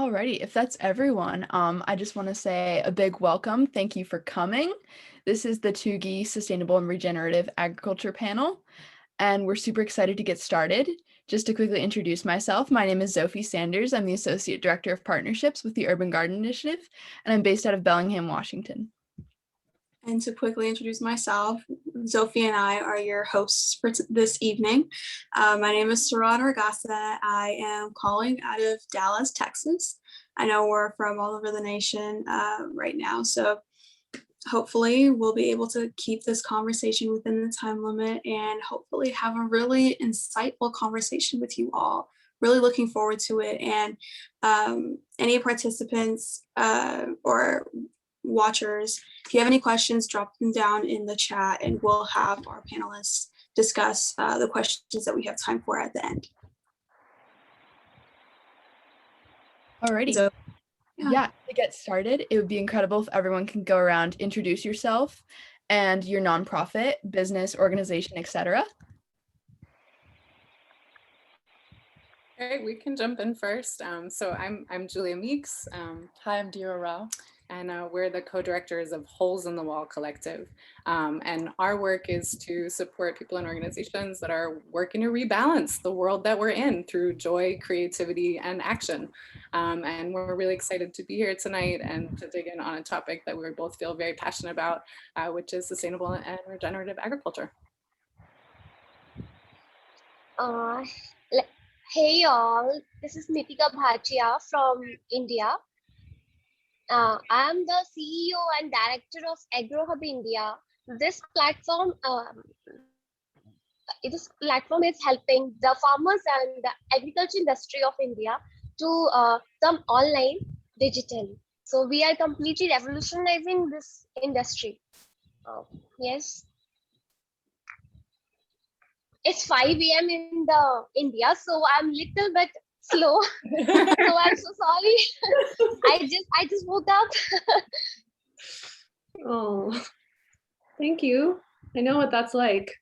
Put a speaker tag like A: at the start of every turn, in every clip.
A: Alrighty, if that's everyone, I just want to say a big welcome. Thank you for coming. This is the TUGI Sustainable and Regenerative Agriculture panel, and we're super excited to get started. Just to quickly introduce myself, my name is Sophie Sanders. I'm the Associate Director of Partnerships with the Urban Garden Initiative, and I'm based out of Bellingham, Washington.
B: And to quickly introduce myself, Sophie and I are your hosts for this evening. My name is Dhira Burgess. I am calling out of Dallas, Texas. I know we're from all over the nation right now, so hopefully we'll be able to keep this conversation within the time limit and hopefully have a really insightful conversation with you all. Really looking forward to it. And any participants or watchers, if you have any questions, drop them down in the chat and we'll have our panelists discuss the questions that we have time for at the end.
A: Alrighty. So, yeah, to get started, it would be incredible if everyone can go around, introduce yourself and your nonprofit, business, organization, etc.
C: All right, we can jump in first. So I'm Julia Meeks.
D: Hi, I'm Dhira Rauch.
C: And we're the co-directors of Holes in the Wall Collective. And our work is to support people and organizations that are working to rebalance the world that we're in through joy, creativity, and action. And we're really excited to be here tonight and to dig in on a topic that we both feel very passionate about, which is sustainable and regenerative agriculture.
E: Hey y'all, this is Nitika Bhatia from India. I'm the CEO and Director of AgroHub India. This platform is helping the farmers and the agriculture industry of India to come online digitally. So we are completely revolutionizing this industry. Yes. It's 5 a.m. in India, so I'm little bit slow. So I'm so sorry. I just woke up.
F: Oh, thank you. I know what that's like.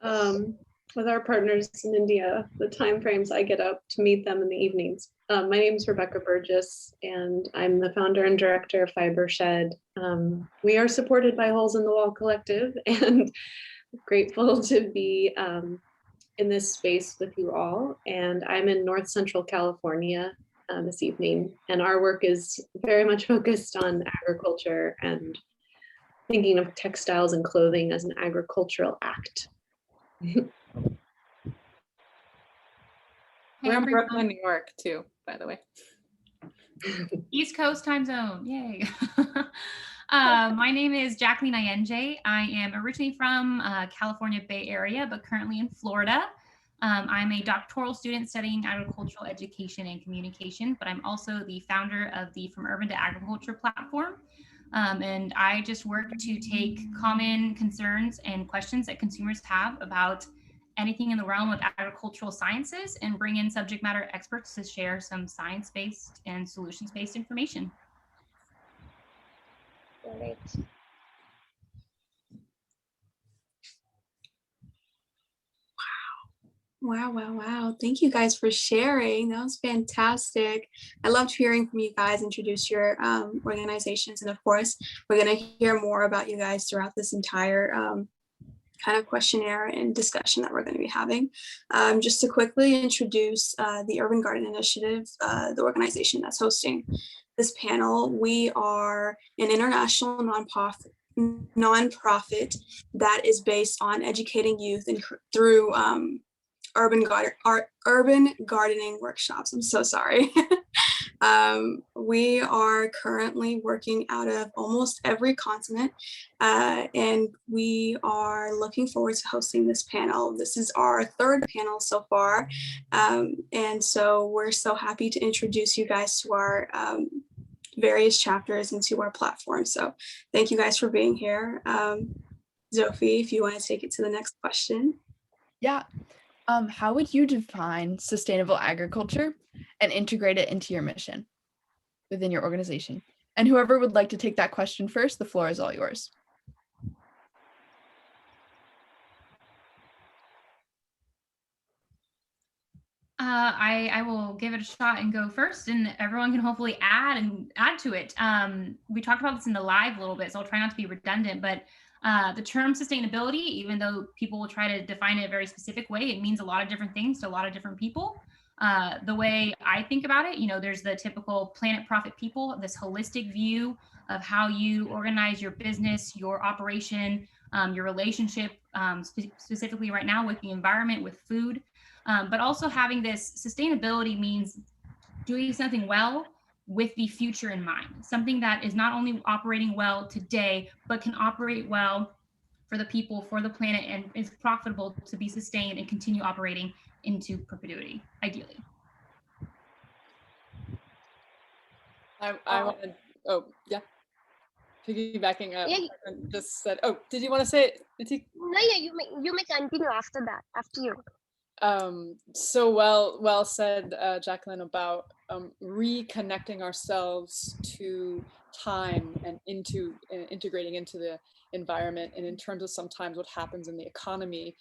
F: With our partners in India, the time frames I get up to meet them in the evenings. My name is Rebecca Burgess, and I'm the founder and director of Fibershed. We are supported by Holes in the Wall Collective, and grateful to be in this space with you all. And I'm in North Central California this evening, and our work is very much focused on agriculture and thinking of textiles and clothing as an agricultural act.
C: We're in Brooklyn, New York too, by the way.
G: East Coast time zone, yay. My name is Jacqueline Ienge. I am originally from California Bay Area, but currently in Florida. I'm a doctoral student studying agricultural education and communication, but I'm also the founder of the From Urban to Agriculture platform. And I just work to take common concerns and questions that consumers have about anything in the realm of agricultural sciences and bring in subject matter experts to share some science-based and solutions-based information.
E: Right.
B: Wow. Thank you guys for sharing. That was fantastic. I loved hearing from you guys, introduce your organizations. And of course, we're going to hear more about you guys throughout this entire kind of questionnaire and discussion that we're going to be having. Just to quickly introduce the Urban Garden Initiative, the organization that's hosting this panel. We are an international nonprofit that is based on educating youth and through urban gardening workshops. I'm so sorry. We are currently working out of almost every continent, and we are looking forward to hosting this panel. This is our third panel so far, and so we're so happy to introduce you guys to our various chapters and to our platform. So thank you guys for being here. Sophie, if you want to take it to the next question.
A: Yeah. How would you define sustainable agriculture and integrate it into your mission within your organization? And whoever would like to take that question first, the floor is all yours.
G: I will give it a shot and go first, and everyone can hopefully add to it. We talked about this in the live a little bit, so I'll try not to be redundant, but the term sustainability, even though people will try to define it a very specific way, it means a lot of different things to a lot of different people. The way I think about it, there's the typical planet profit people, this holistic view of how you organize your business, your operation, your relationship, specifically right now with the environment, with food. But also having this sustainability means doing something well with the future in mind, something that is not only operating well today, but can operate well for the people, for the planet, and is profitable to be sustained and continue operating into perpetuity, ideally.
D: I wanted, piggybacking up,
E: Yeah.
D: just said, did you want to say it?
E: No, yeah, you may continue after that, after you.
D: So well said, Jacqueline, about reconnecting ourselves to time and integrating into the environment, and in terms of sometimes what happens in the economy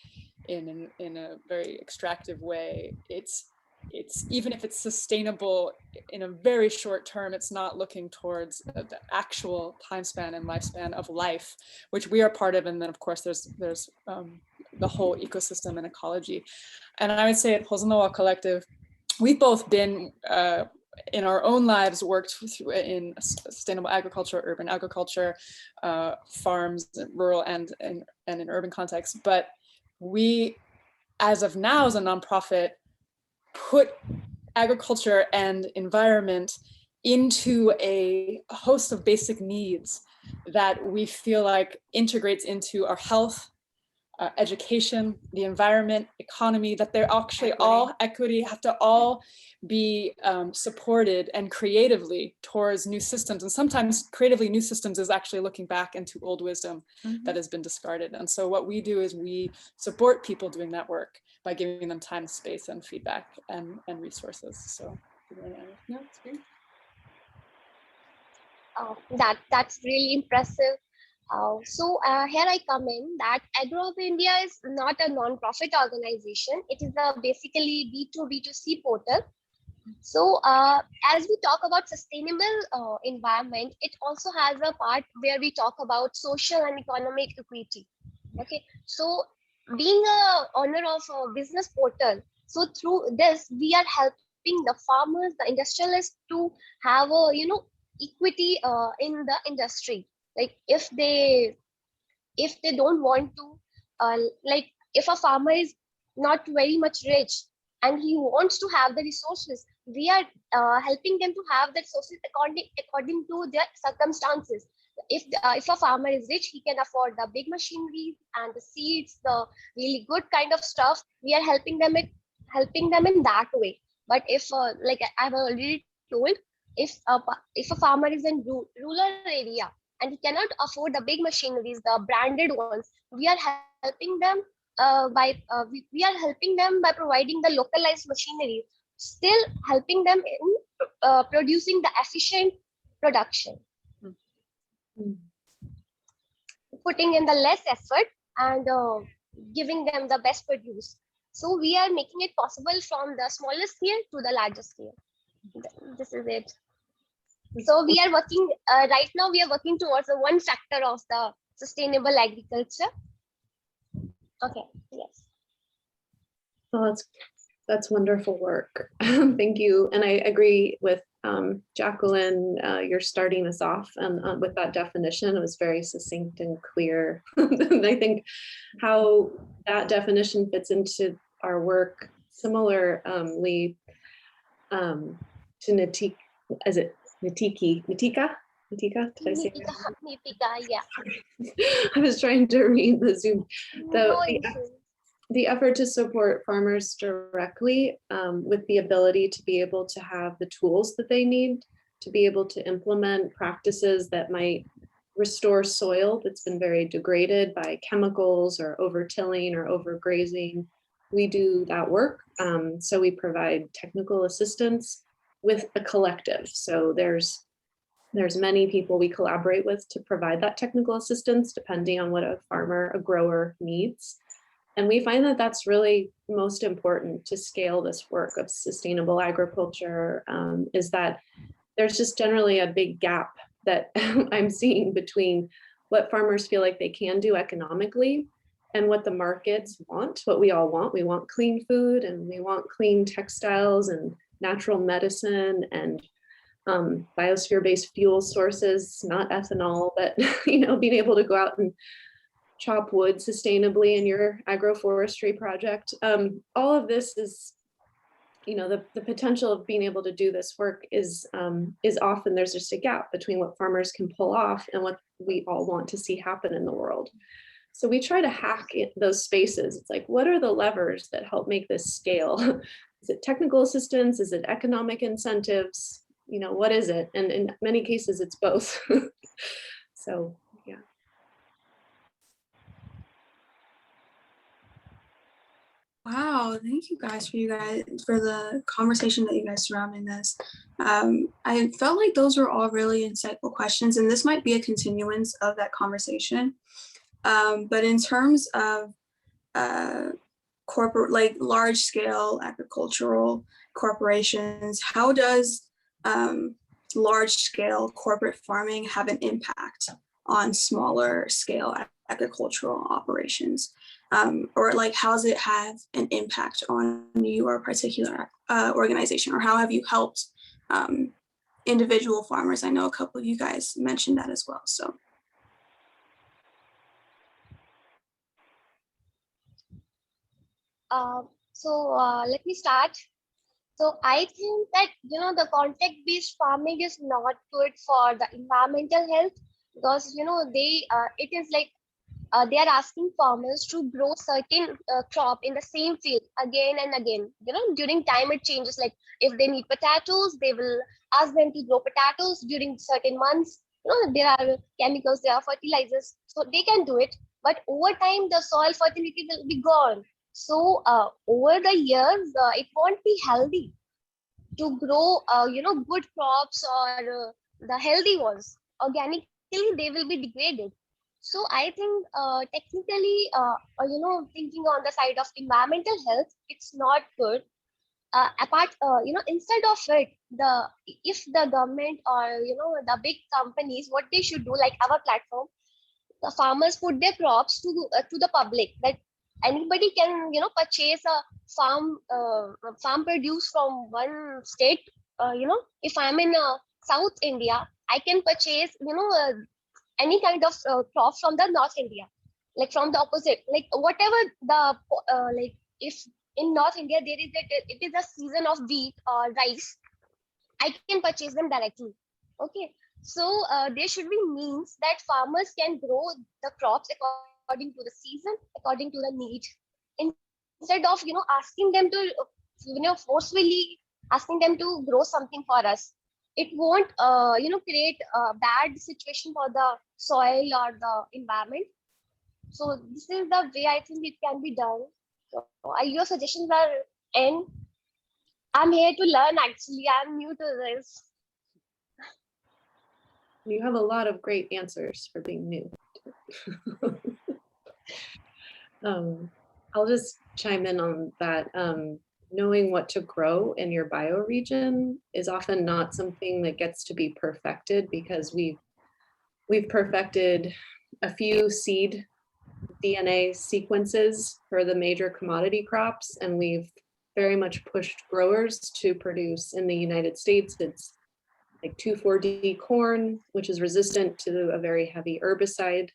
D: in a very extractive way. It's even if it's sustainable in a very short term, it's not looking towards the actual time span and lifespan of life, which we are part of. And then of course there's the whole ecosystem and ecology. And I would say at Holes in the Wall Collective, we've both been in our own lives worked in sustainable agriculture, urban agriculture, farms, rural and in urban contexts. But we, as of now, as a nonprofit, put agriculture and environment into a host of basic needs that we feel like integrates into our health, education, the environment, economy, that they're actually all equity, have to all be supported, and creatively towards new systems. And sometimes creatively new systems is actually looking back into old wisdom that has been discarded. And so what we do is we support people doing that work by giving them time, space, and feedback and resources. So no, it's great.
E: That's really impressive. So here I come in that Agro Hub India is not a non-profit organization. It is a basically B2B2C portal. So as we talk about sustainable environment, it also has a part where we talk about social and economic equity. Okay, so being a owner of a business portal, so through this we are helping the farmers, the industrialists to have a equity in the industry. Like if they don't want to, like if a farmer is not very much rich and he wants to have the resources, we are helping them to have the resources according to their circumstances. If a farmer is rich, he can afford the big machinery and the seeds, the really good kind of stuff. We are helping them in that way. But if like I've already told, if a farmer is in rural area and he cannot afford the big machineries, the branded ones, we are helping them by providing the localized machinery, still helping them in producing the efficient production, putting in the less effort and giving them the best produce. So we are making it possible from the smaller scale to the larger scale. This is it. So we are working right now. We are working towards the one factor of the sustainable agriculture. Okay. Yes.
F: Well, that's wonderful work. Thank you. And I agree with Jacqueline. You're starting us off with that definition. It was very succinct and clear. And I think how that definition fits into our work similarly to Natika. Is it Natika? Did I say that?
E: Nitika, yeah.
F: I was trying to read the Zoom. The effort to support farmers directly with the ability to be able to have the tools that they need to be able to implement practices that might restore soil that's been very degraded by chemicals or over-tilling or overgrazing. We do that work. So we provide technical assistance with a collective. So there's many people we collaborate with to provide that technical assistance depending on what a farmer, a grower needs. And we find that that's really most important to scale this work of sustainable agriculture, is that there's just generally a big gap that I'm seeing between what farmers feel like they can do economically and what the markets want, what we all want. We want clean food, and we want clean textiles and natural medicine and biosphere-based fuel sources, not ethanol, but being able to go out and chop wood sustainably in your agroforestry project. All of this is, the potential of being able to do this work is often, there's just a gap between what farmers can pull off and what we all want to see happen in the world. So we try to hack those spaces. It's like, what are the levers that help make this scale? Is it technical assistance? Is it economic incentives? What is it? And in many cases, it's both. So, yeah.
B: Wow, thank you guys for the conversation that you guys surrounding this. I felt like those were all really insightful questions, and this might be a continuance of that conversation. But in terms of corporate, like large scale agricultural corporations, how does large scale corporate farming have an impact on smaller scale agricultural operations? Or like, how does it have an impact on your particular organization, or how have you helped individual farmers? I know a couple of you guys mentioned that as well. So.
E: Let me start. So I think that, the contact-based farming is not good for the environmental health, because, it is like they are asking farmers to grow certain crop in the same field again and again. During time it changes. Like if they need potatoes, they will ask them to grow potatoes during certain months. There are chemicals, there are fertilizers, so they can do it. But over time, the soil fertility will be gone. So over the years, it won't be healthy to grow, good crops or the healthy ones. Organically, they will be degraded. So I think technically, thinking on the side of environmental health, it's not good. Instead of it, if the government or the big companies, what they should do, like our platform, the farmers put their crops to the public, that anybody can purchase a farm produce from one state. If I'm in South India, I can purchase any kind of crop from the North India, like from the opposite, like whatever the like if in North India it is a season of wheat or rice, I can purchase them directly. Okay, so there should be means that farmers can grow the crops according to the season, according to the need, instead of asking them to forcefully asking them to grow something for us. It won't create a bad situation for the soil or the environment. So this is the way I think it can be done. So your suggestions are in. I'm here to learn, actually. I'm new to this.
F: You have a lot of great answers for being new. I'll just chime in on that. Knowing what to grow in your bioregion is often not something that gets to be perfected, because we've perfected a few seed DNA sequences for the major commodity crops, and we've very much pushed growers to produce. In the United States, it's like 2,4-D corn, which is resistant to a very heavy herbicide.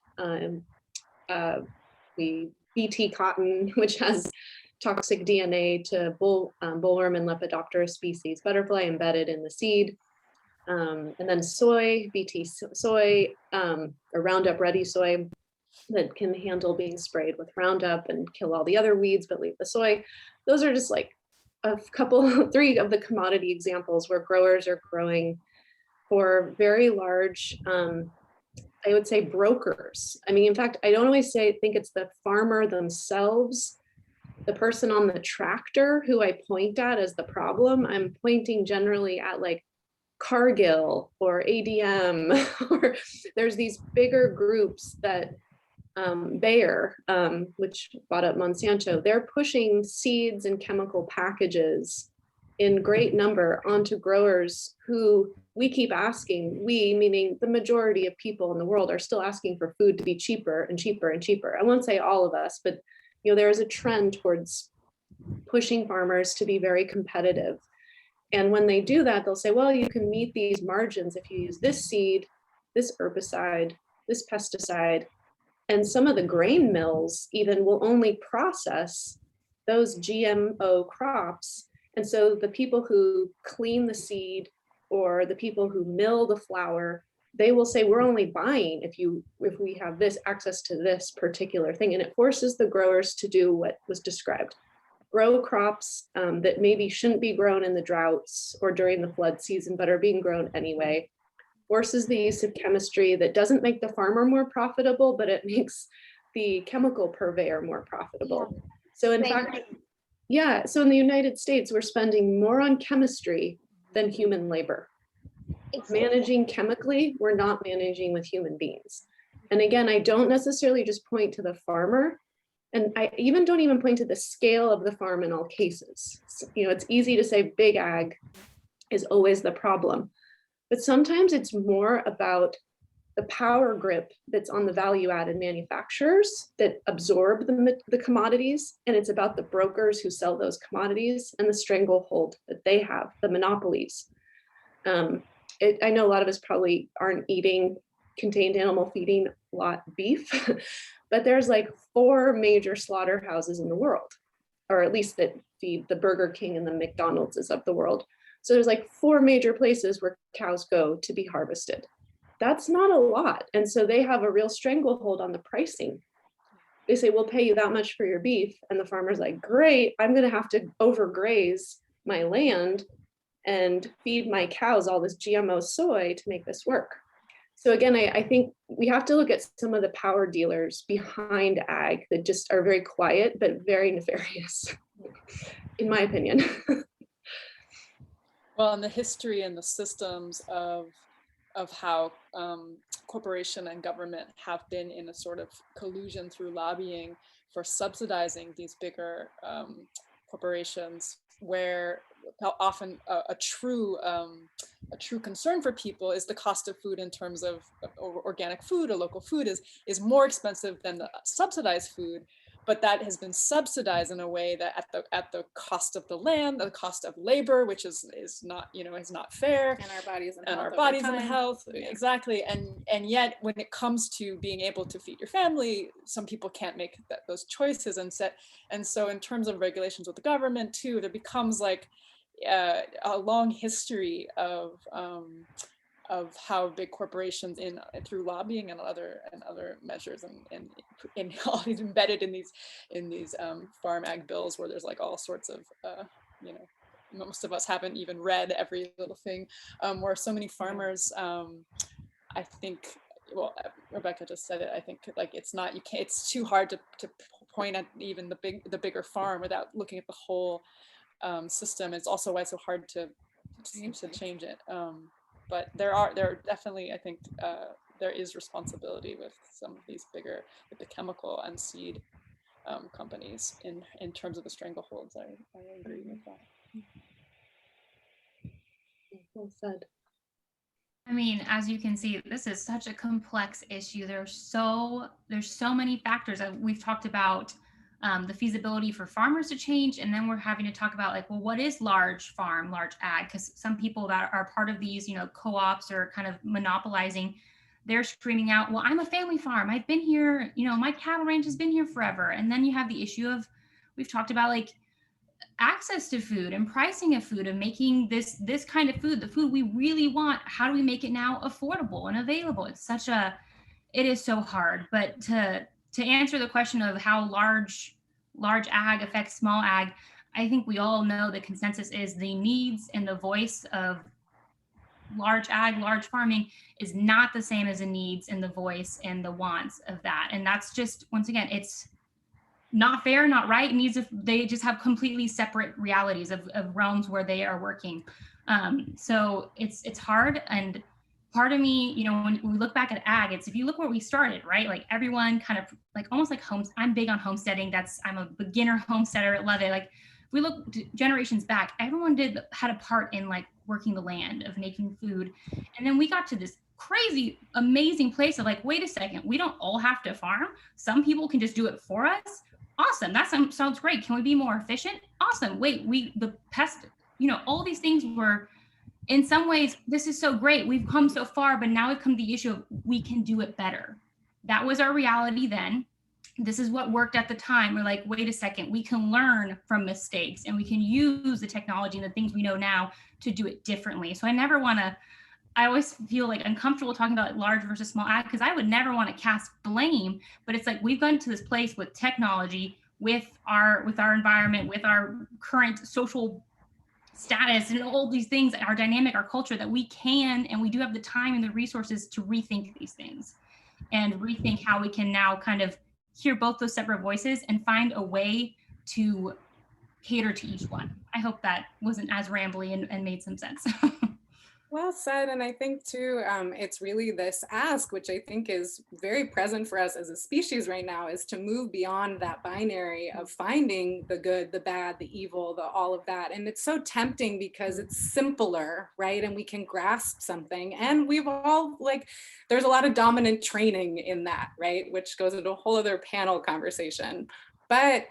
F: BT cotton, which has toxic DNA to bullworm and Lepidoptera species butterfly embedded in the seed. And then soy, BT soy, or Roundup Ready soy that can handle being sprayed with Roundup and kill all the other weeds, but leave the soy. Those are just like three of the commodity examples where growers are growing for very large, I would say, brokers. I mean, in fact, I don't always think it's the farmer themselves, the person on the tractor who I point at as the problem. I'm pointing generally at like Cargill or ADM, or there's these bigger groups that Bayer, which bought up Monsanto, they're pushing seeds and chemical packages in great number onto growers who we keep asking, we meaning the majority of people in the world are still asking for food to be cheaper and cheaper and cheaper. I won't say all of us, but there is a trend towards pushing farmers to be very competitive. And when they do that, they'll say, well, you can meet these margins if you use this seed, this herbicide, this pesticide. And some of the grain mills even will only process those GMO crops. And so the people who clean the seed or the people who mill the flour, they will say, we're only buying if we have this access to this particular thing. And it forces the growers to do what was described. Grow crops that maybe shouldn't be grown in the droughts or during the flood season, but are being grown anyway. Forces the use of chemistry that doesn't make the farmer more profitable, but it makes the chemical purveyor more profitable. Yeah. So in fact, yeah, so in the United States, we're spending more on chemistry than human labor. Exactly. Managing chemically, we're not managing with human beings. And again, I don't necessarily just point to the farmer, and I don't even point to the scale of the farm in all cases. It's easy to say big ag is always the problem. But sometimes it's more about the power grip that's on the value-added manufacturers that absorb the commodities, and it's about the brokers who sell those commodities and the stranglehold that they have, the monopolies. I know a lot of us probably aren't eating contained animal feeding lot beef, but there's like 4 major slaughterhouses in the world, or at least that feed the Burger King and the McDonald's of the world. So there's like 4 major places where cows go to be harvested. That's not a lot. And so they have a real stranglehold on the pricing. They say, we'll pay you that much for your beef. And the farmer's like, great, I'm going to have to overgraze my land and feed my cows all this GMO soy to make this work. So again, I think we have to look at some of the power dealers behind ag that just are very quiet, but very nefarious, in my opinion.
D: Well, and the history and the systems of how corporation and government have been in a sort of collusion through lobbying for subsidizing these bigger corporations, where often a true concern for people is the cost of food in terms of organic food or local food is more expensive than the subsidized food. But that has been subsidized in a way that at the cost of the land, the cost of labor, which is not is not fair,
C: and our bodies
D: and health, yeah. Exactly. And yet when it comes to being able to feed your family, some people can't make those choices. And so in terms of regulations with the government too, there becomes like a long history of how big corporations through lobbying and other measures and all these embedded in these farm ag bills, where there's like all sorts of most of us haven't even read every little thing, where so many farmers I think, well, Rebecca just said it, I think like it's too hard to point at even the bigger farm without looking at the whole system. It's also why it's so hard to change it. But there are definitely, I think, there is responsibility with some of these bigger, with the chemical and seed companies in terms of the strangleholds. I agree with that.
F: Well said.
G: I mean, as you can see, this is such a complex issue. There's so many factors. We've talked about the feasibility for farmers to change, and then we're having to talk about like, well, what is large farm, large ag? Because some people that are part of these, co-ops or kind of monopolizing, they're screaming out, well, I'm a family farm. I've been here, my cattle ranch has been here forever. And then you have the issue of, we've talked about like access to food and pricing of food and making this kind of food, the food we really want. How do we make it now affordable and available? It is so hard. But to answer the question of how large ag affects small ag, I think we all know the consensus is the needs and the voice of large ag, large farming is not the same as the needs and the voice and the wants of that. And that's just, once again, it's not fair, not right. They just have completely separate realities of realms where they are working. So it's hard. And part of me, you know, when we look back at ag, it's if you look where we started, right? Like everyone kind of like almost like homes. I'm big on homesteading. I'm a beginner homesteader. Love it. Like if we look generations back, everyone had a part in like working the land, of making food. And then we got to this crazy, amazing place of like, wait a second, we don't all have to farm. Some people can just do it for us. Awesome. That sounds great. Can we be more efficient? Awesome. Wait, the pest, you know, all these things were, in some ways, this is so great. We've come so far, but now we've come to the issue of we can do it better. That was our reality then. This is what worked at the time. We're like, wait a second, we can learn from mistakes and we can use the technology and the things we know now to do it differently. So I always feel like uncomfortable talking about large versus small ag because I would never want to cast blame, but it's like we've gotten to this place with technology, with our environment, with our current social status and all these things, our dynamic, our culture, that we can, and we do have the time and the resources to rethink these things and rethink how we can now kind of hear both those separate voices and find a way to cater to each one. I hope that wasn't as rambly and made some sense.
C: Well said. And I think too, it's really this ask, which I think is very present for us as a species right now, is to move beyond that binary of finding the good, the bad, the evil, all of that. And it's so tempting because it's simpler, right? And we can grasp something. And we've all there's a lot of dominant training in that, right? Which goes into a whole other panel conversation. But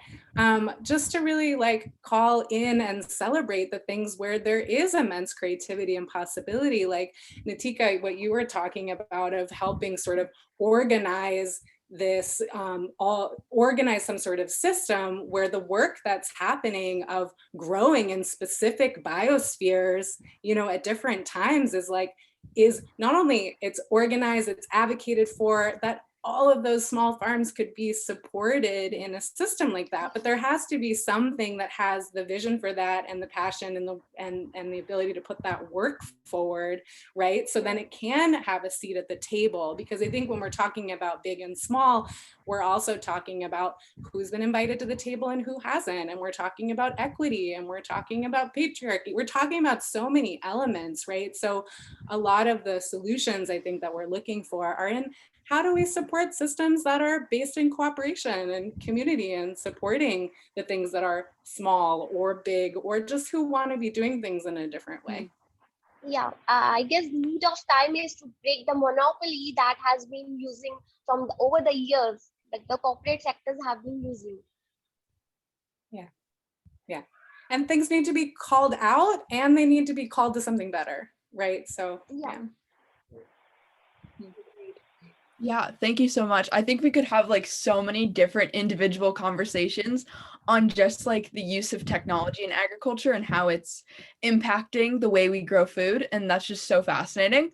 C: just to really call in and celebrate the things where there is immense creativity and possibility, like Natika, what you were talking about of helping sort of organize this, organize some sort of system where the work that's happening of growing in specific biospheres, you know, at different times is not only it's organized, it's advocated for, that all of those small farms could be supported in a system like that, but there has to be something that has the vision for that and the passion and the ability to put that work forward, right? So then it can have a seat at the table, because I think when we're talking about big and small, we're also talking about who's been invited to the table and who hasn't, and we're talking about equity, and we're talking about patriarchy, we're talking about so many elements, right? So a lot of the solutions I think that we're looking for are in how do we support systems that are based in cooperation and community and supporting the things that are small or big or just who want to be doing things in a different way.
E: Yeah, I guess need of time is to break the monopoly that has been using over the years, like the corporate sectors have been using.
C: Yeah. And things need to be called out and they need to be called to something better, right? So, yeah.
A: Yeah, thank you so much. I think we could have so many different individual conversations on just the use of technology in agriculture and how it's impacting the way we grow food. And that's just so fascinating.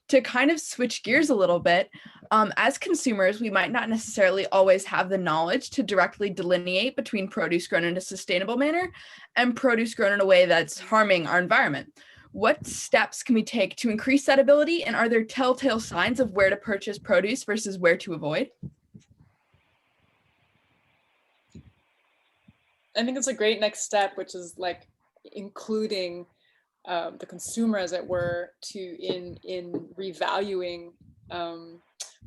A: To kind of switch gears a little bit, as consumers, we might not necessarily always have the knowledge to directly delineate between produce grown in a sustainable manner and produce grown in a way that's harming our environment. What steps can we take to increase that ability? And are there telltale signs of where to purchase produce versus where to avoid?
D: I think it's a great next step, which is including the consumer, as it were, in revaluing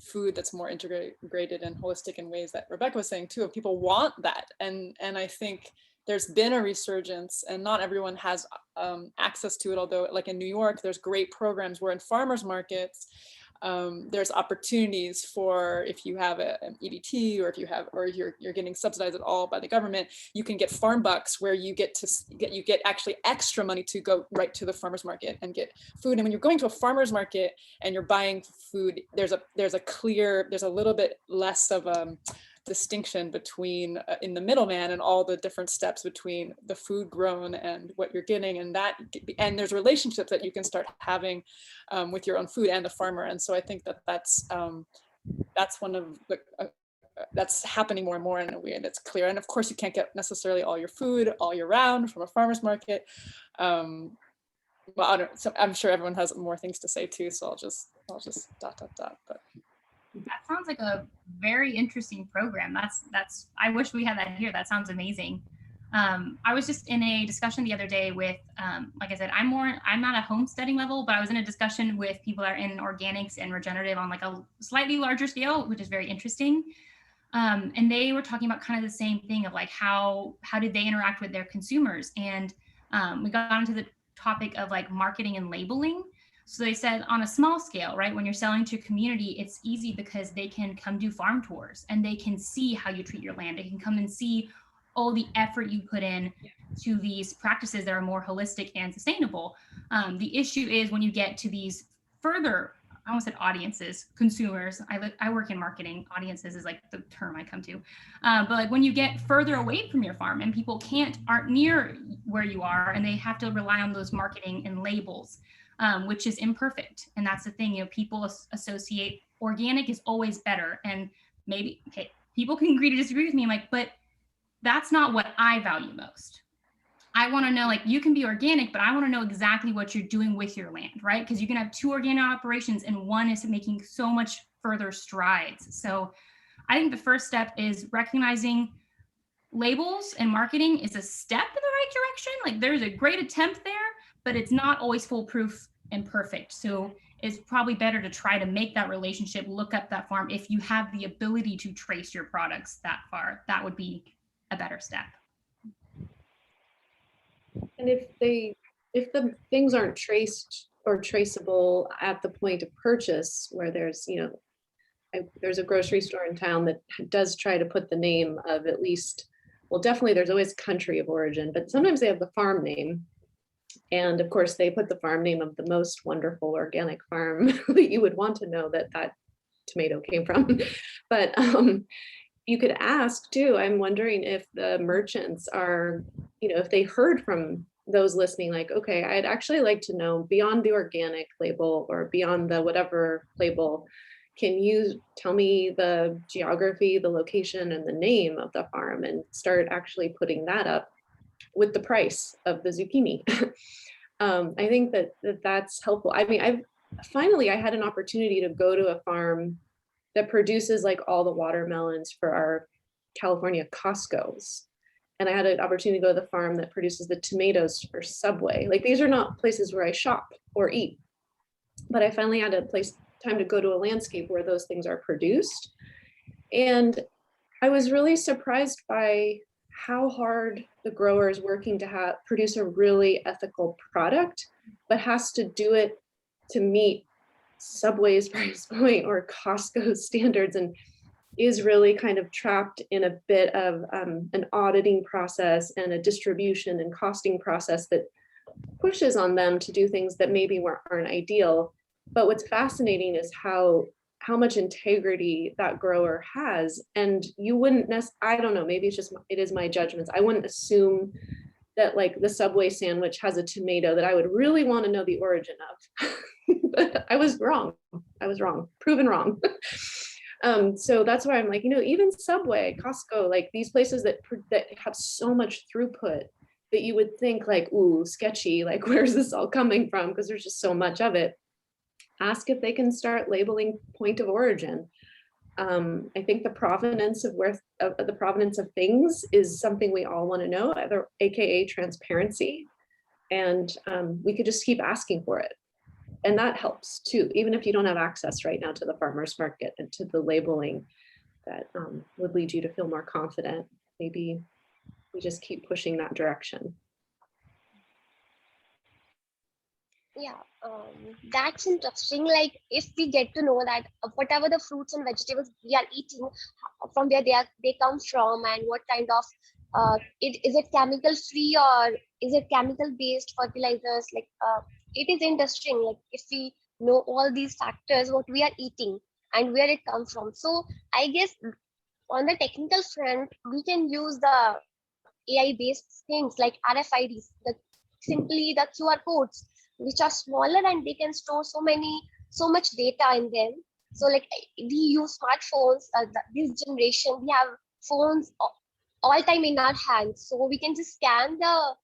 D: food that's more integrated and holistic in ways that Rebecca was saying too, if people want that. And I think there's been a resurgence, and not everyone has access to it, although in New York, there's great programs where in farmers markets, there's opportunities for, if you have an EBT or you're getting subsidized at all by the government, you can get farm bucks where you get actually extra money to go right to the farmers market and get food. And when you're going to a farmers market and you're buying food, there's a little bit less of a distinction between in the middleman and all the different steps between the food grown and what you're getting, and there's relationships that you can start having with your own food and the farmer. And so I think that's one of the that's happening more and more in a way that's clear. And of course you can't get necessarily all your food all year round from a farmer's market. Well, I'm sure everyone has more things to say too, so I'll just dot. But
G: that sounds like a very interesting program. I wish we had that here. That sounds amazing. I was just in a discussion the other day with, like I said, I'm not at homesteading level, but I was in a discussion with people that are in organics and regenerative on like a slightly larger scale, which is very interesting. And they were talking about kind of the same thing of like how did they interact with their consumers, and we got onto the topic of like marketing and labeling. So they said on a small scale, right, when you're selling to a community, it's easy because they can come do farm tours and they can see how you treat your land. They can come and see all the effort you put in to these practices that are more holistic and sustainable. The issue is when you get to these further, I almost said audiences, consumers. I work in marketing. Audiences is like the term I come to. But like when you get further away from your farm and people aren't near where you are, and they have to rely on those marketing and labels, which is imperfect. And that's the thing, you know, people associate organic is always better. And maybe people can agree to disagree with me. I'm like, but that's not what I value most. I want to know, like, you can be organic, but I want to know exactly what you're doing with your land, right? Because you can have 2 organic operations and one is making so much further strides. So I think the first step is recognizing labels and marketing is a step in the right direction. Like there's a great attempt there, but it's not always foolproof and perfect. So it's probably better to try to make that relationship, look up that farm. If you have the ability to trace your products that far, that would be a better step.
F: And if the things aren't traced or traceable at the point of purchase, where there's, you know, there's a grocery store in town that does try to put the name of at least, well, definitely there's always country of origin, but sometimes they have the farm name. And of course they put the farm name of the most wonderful organic farm that you would want to know that tomato came from. But you could ask too, I'm wondering if the merchants are, you know, if they heard from those listening, like, okay, I'd actually like to know beyond the organic label or beyond the whatever label, can you tell me the geography, the location, and the name of the farm, and start actually putting that up with the price of the zucchini. I think that's helpful. I mean, I had an opportunity to go to a farm that produces like all the watermelons for our California Costco's. And I had an opportunity to go to the farm that produces the tomatoes for Subway. Like these are not places where I shop or eat, but I finally had time to go to a landscape where those things are produced. And I was really surprised by how hard the grower is working to produce a really ethical product, but has to do it to meet Subway's price point or Costco's standards, and is really kind of trapped in a bit of an auditing process and a distribution and costing process that pushes on them to do things that maybe aren't ideal. But what's fascinating is how much integrity that grower has. And you wouldn't I don't know, maybe it is my judgments. I wouldn't assume that like the Subway sandwich has a tomato that I would really want to know the origin of. But I was wrong, proven wrong. So that's why I'm like, you know, even Subway, Costco, like these places that have so much throughput that you would think like, ooh, sketchy, like where's this all coming from? Because there's just so much of it. Ask if they can start labeling point of origin. I think the provenance of things is something we all want to know, aka transparency, and we could just keep asking for it, and that helps too. Even if you don't have access right now to the farmers market and to the labeling, that would lead you to feel more confident. Maybe we just keep pushing that direction.
E: Yeah, that's interesting. Like if we get to know that whatever the fruits and vegetables we are eating, from where they come from, and what kind of is it chemical free or is it chemical based fertilizers? Like it is interesting. Like if we know all these factors, what we are eating and where it comes from. So I guess on the technical front, we can use the AI based things like RFIDs, simply the QR codes, which are smaller and they can store so much data in them. So like we use smartphones, this generation, we have phones all time in our hands. So we can just scan the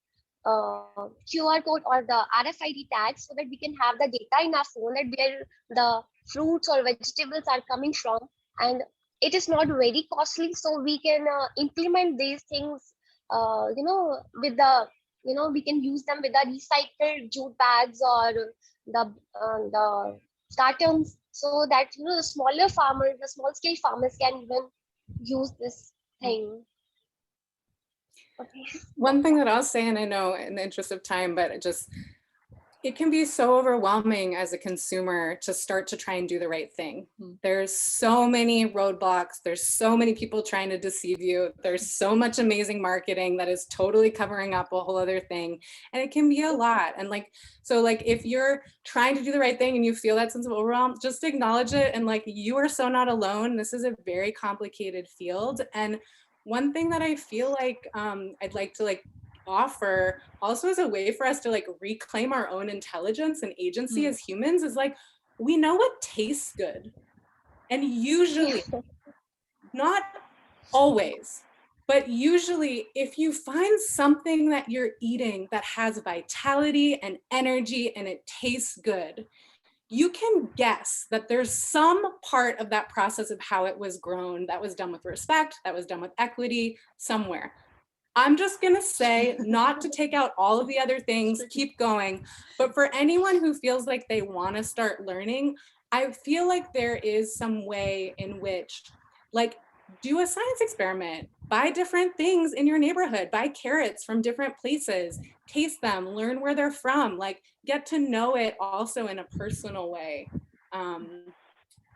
E: QR code or the RFID tag so that we can have the data in our phone that where the fruits or vegetables are coming from. And it is not very costly. So we can implement these things with the, we can use them with the recycled jute bags or the cartons, so that, the smaller farmers, the small scale farmers can even use this thing. Okay.
C: One thing that I'll say, and I know in the interest of time, but it can be so overwhelming as a consumer to start to try and do the right thing. There's so many roadblocks. There's so many people trying to deceive you. There's so much amazing marketing that is totally covering up a whole other thing. And it can be a lot. And so if you're trying to do the right thing and you feel that sense of overwhelm, just acknowledge it. And you are so not alone. This is a very complicated field. And one thing that I feel like I'd like to offer also as a way for us to reclaim our own intelligence and agency as humans is we know what tastes good, and usually, not always, but usually if you find something that you're eating that has vitality and energy and it tastes good, you can guess that there's some part of that process of how it was grown that was done with respect, that was done with equity somewhere. I'm just going to say not to take out all of the other things, keep going. But for anyone who feels like they want to start learning, I feel like there is some way in which, do a science experiment, buy different things in your neighborhood, buy carrots from different places, taste them, learn where they're from, get to know it also in a personal way.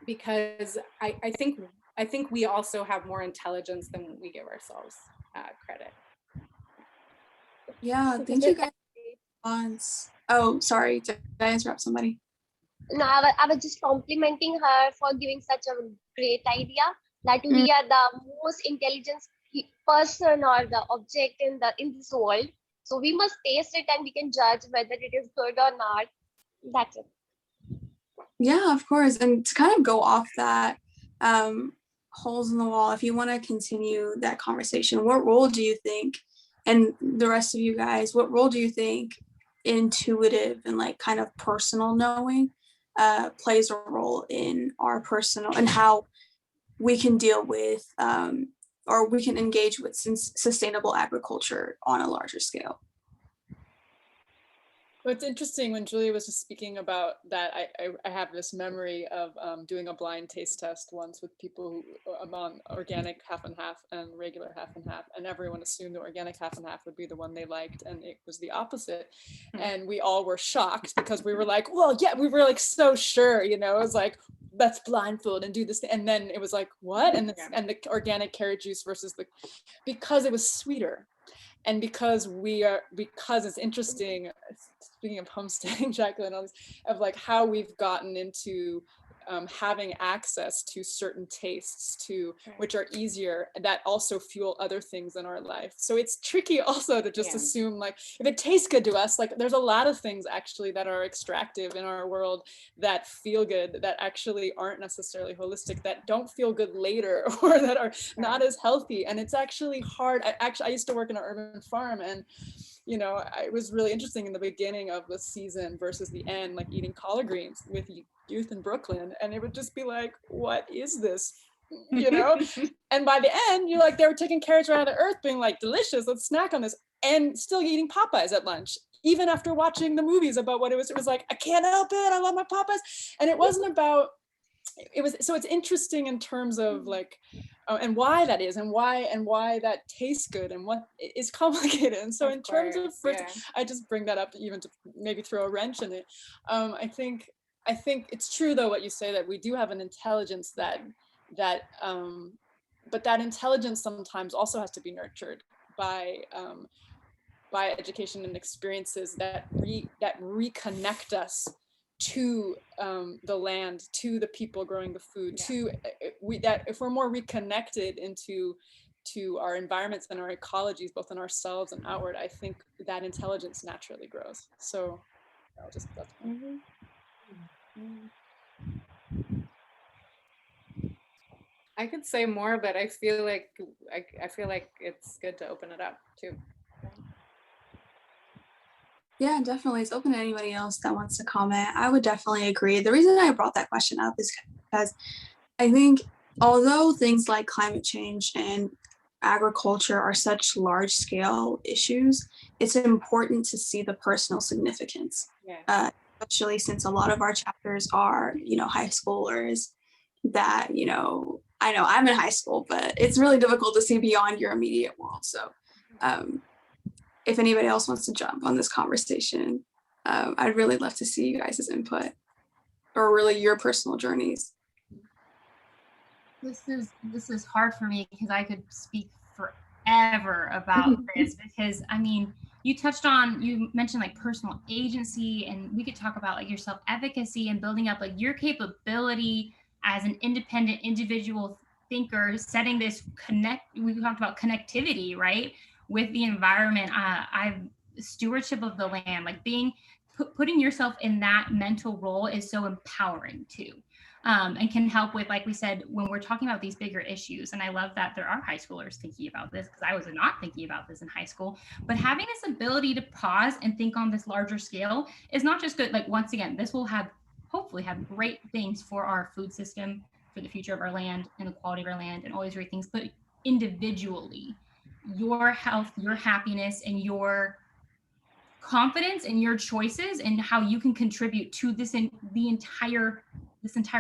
C: Because I think we also have more intelligence than we give ourselves credit.
B: Yeah, thank you guys. Oh, sorry, did I interrupt somebody?
E: No, I was just complimenting her for giving such a great idea that we are the most intelligent person or the object in this world. So we must taste it and we can judge whether it is good or not. That's it.
B: Yeah, of course. And to kind of go off that, holes in the wall, if you want to continue that conversation, what role do you think, and the rest of you guys, what role do you think intuitive and kind of personal knowing plays a role in our personal and how we can deal with or we can engage with sustainable agriculture on a larger scale?
D: Well, it's interesting when Julia was just speaking about that. I have this memory of doing a blind taste test once with people who on organic half and half and regular half and half, and everyone assumed the organic half and half would be the one they liked, and it was the opposite. And we all were shocked because we were like, well, yeah, we were so sure, it was let's blindfold and do this thing. And then it was what? And the organic carrot juice versus because it was sweeter. And because it's interesting, speaking of homesteading, Jacqueline, of how we've gotten into having access to certain tastes which are easier, that also fuel other things in our life. So it's tricky also to just assume if it tastes good to us, there's a lot of things actually that are extractive in our world that feel good, that actually aren't necessarily holistic, that don't feel good later, or that are not as healthy. And it's actually hard. I used to work in an urban farm, and it was really interesting in the beginning of the season versus the end, eating collard greens with youth in Brooklyn, and it would just be what is this? And by the end, you're they were taking carrots right out of the earth, being delicious, let's snack on this, and still eating Popeyes at lunch, even after watching the movies about what it was. It was I can't help it, I love my Popeyes. And it wasn't about, so it's interesting in terms of and why that is, and why that tastes good, and what is complicated. And so in terms of fruits, I just bring that up even to maybe throw a wrench in it. I think it's true though what you say, that we do have an intelligence that but that intelligence sometimes also has to be nurtured by education and experiences that reconnect us to the land, to the people growing the food, that if we're more reconnected into our environments and our ecologies, both in ourselves and outward, I think that intelligence naturally grows. So I'll just
C: I could say more, but I feel like it's good to open it up too.
B: Yeah, definitely. It's open to anybody else that wants to comment. I would definitely agree. The reason I brought that question up is because I think although things like climate change and agriculture are such large scale issues, it's important to see the personal significance, especially since a lot of our chapters are, high schoolers that, I know I'm in high school, but it's really difficult to see beyond your immediate world. So if anybody else wants to jump on this conversation, I'd really love to see you guys' input or really your personal journeys.
G: This is hard for me because I could speak forever about this, because I mean, you mentioned like personal agency, and we could talk about like your self-efficacy and building up like your capability as an independent individual thinker, setting this we talked about connectivity, right, with the environment. Stewardship of the land, like putting yourself in that mental role is so empowering too. And can help with, like we said, when we're talking about these bigger issues. And I love that there are high schoolers thinking about this, because I was not thinking about this in high school. But having this ability to pause and think on this larger scale is not just good. Like, once again, this will hopefully have great things for our food system, for the future of our land and the quality of our land and all these great things. But individually, your health, your happiness, and your confidence in your choices and how you can contribute to this entire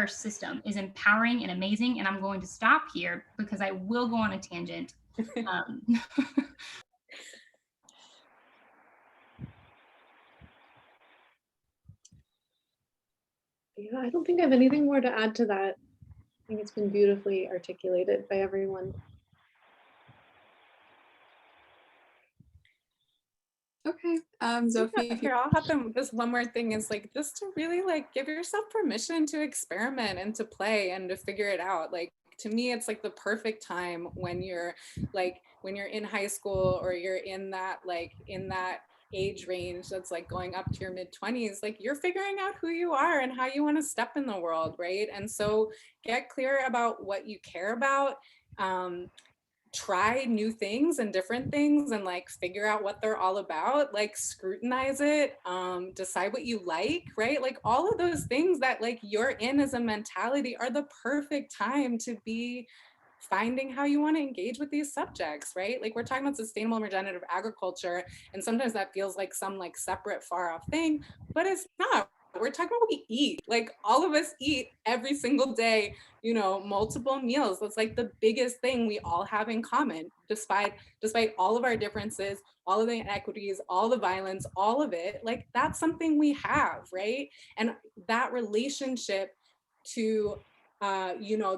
G: system is empowering and amazing. And I'm going to stop here because I will go on a tangent.
F: Yeah, I don't think I have anything more to add to that. I think it's been beautifully articulated by everyone.
B: Okay, Sophie.
C: Here, I'll hop in. Just one more thing is like just to really like give yourself permission to experiment and to play and to figure it out. Like, to me, it's like the perfect time when you're in high school, or you're in that age range that's like going up to your mid-20s, like you're figuring out who you are and how you want to step in the world, right? And so get clear about what you care about. Try new things and different things and like figure out what they're all about, like scrutinize it, decide what you like, right? Like all of those things that like you're in as a mentality are the perfect time to be finding how you want to engage with these subjects, right? Like we're talking about sustainable and regenerative agriculture, and sometimes that feels like some like separate far off thing, but it's not. We're talking about what we eat. Like all of us eat every single day, multiple meals. That's like the biggest thing we all have in common, despite all of our differences, all of the inequities, all the violence, all of it. Like that's something we have, right? And that relationship to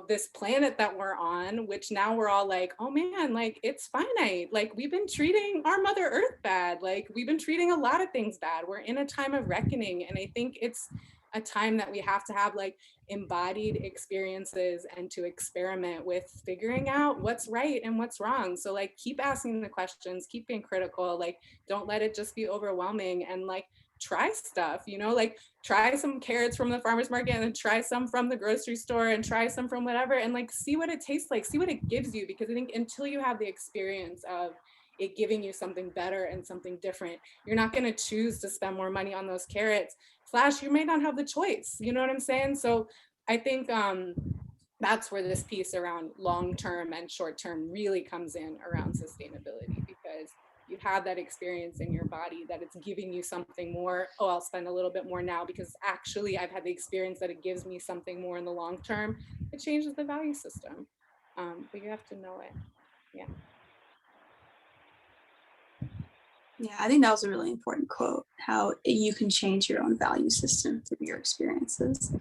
C: this planet that we're on, which now we're all like, oh man, like it's finite. Like we've been treating our Mother Earth bad. Like we've been treating a lot of things bad. We're in a time of reckoning. And I think it's a time that we have to have like embodied experiences and to experiment with figuring out what's right and what's wrong. So like keep asking the questions, keep being critical, like don't let it just be overwhelming, and like try stuff, like try some carrots from the farmer's market and then try some from the grocery store and try some from whatever, and like see what it tastes like, see what it gives you. Because I think until you have the experience of it giving you something better and something different, you're not going to choose to spend more money on those carrots. Slash, you may not have the choice. You know what I'm saying? So I think that's where this piece around long-term and short-term really comes in around sustainability, because you have that experience in your body that it's giving you something more. Oh, I'll spend a little bit more now because actually I've had the experience that it gives me something more in the long term. It changes the value system, but you have to know it.
B: Yeah, I think that was a really important quote, how you can change your own value system through your experiences.